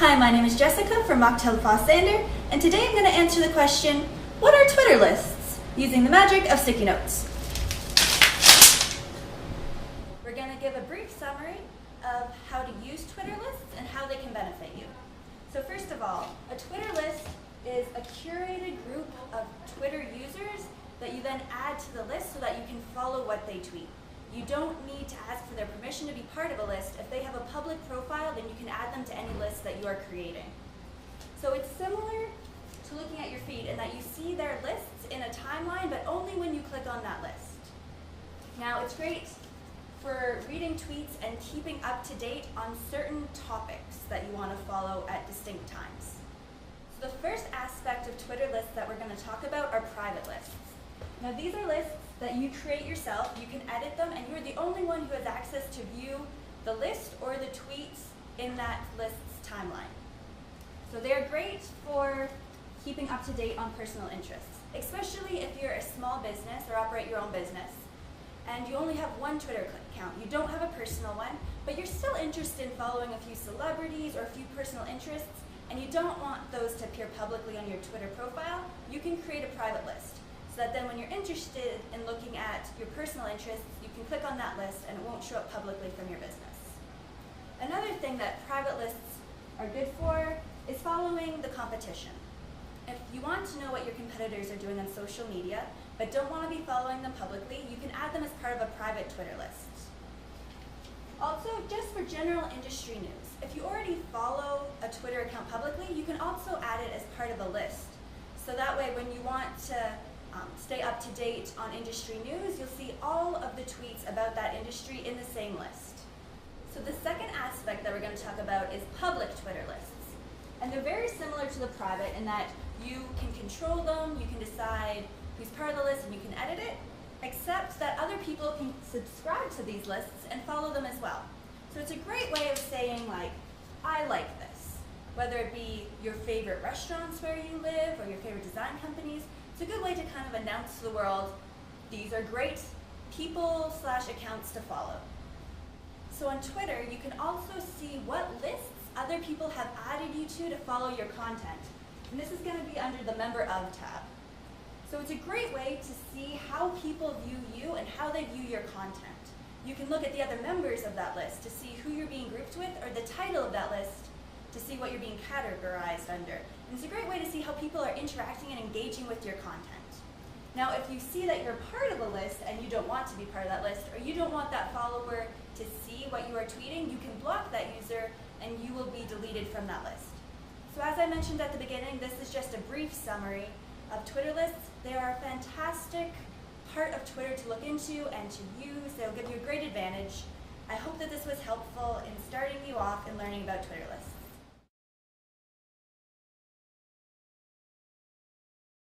Hi, my name is Jessica from Mocktail Fossander, and today I'm going to answer the question, what are Twitter lists? Using the magic of sticky notes. We're going to give a brief summary of how to use Twitter lists and how they can benefit you. So first of all, a Twitter list is a curated group of Twitter users that you then add to the list so that you can follow what they tweet. You don't need to ask for their permission to be part of a list. If they have a public profile, then you can add them to any list that you are creating. So it's similar to looking at your feed in that you see their lists in a timeline, but only when you click on that list. Now, it's great for reading tweets and keeping up to date on certain topics that you want to follow at distinct times. So the first aspect of Twitter lists that we're going to talk about are private lists. Now, these are lists that you create yourself, you can edit them, and you're the only one who has access to view the list or the tweets in that list's timeline. So they're great for keeping up to date on personal interests, especially if you're a small business or operate your own business, and you only have one Twitter account. You don't have a personal one, but you're still interested in following a few celebrities or a few personal interests, and you don't want those to appear publicly on your Twitter profile. You can create a private list, so that then when you're interested in looking at your personal interests, you can click on that list and it won't show up publicly from your business. Another thing that private lists are good for is following the competition. If you want to know what your competitors are doing on social media, but don't want to be following them publicly, you can add them as part of a private Twitter list. Also, just for general industry news, if you already follow a Twitter account publicly, you can also add it as part of a list. So that way, when you want to stay up to date on industry news, you'll see all of the tweets about that industry in the same list. So the second aspect that we're going to talk about is public Twitter lists. And they're very similar to the private in that you can control them, you can decide who's part of the list, and you can edit it, except that other people can subscribe to these lists and follow them as well. So it's a great way of saying, like, I like this. Whether it be your favorite restaurants where you live or your favorite design companies, it's a good way to kind of announce to the world, these are great people/accounts to follow. So on Twitter, you can also see what lists other people have added you to follow your content. And this is going to be under the Member Of tab. So it's a great way to see how people view you and how they view your content. You can look at the other members of that list to see who you're being grouped with, or the title of that list to see what you're being categorized under. And it's a great way to see how people are interacting and engaging with your content. Now, if you see that you're part of a list and you don't want to be part of that list, or you don't want that follower to see what you are tweeting, you can block that user and you will be deleted from that list. So as I mentioned at the beginning, this is just a brief summary of Twitter lists. They are a fantastic part of Twitter to look into and to use. They'll give you a great advantage. I hope that this was helpful in starting you off in learning about Twitter lists.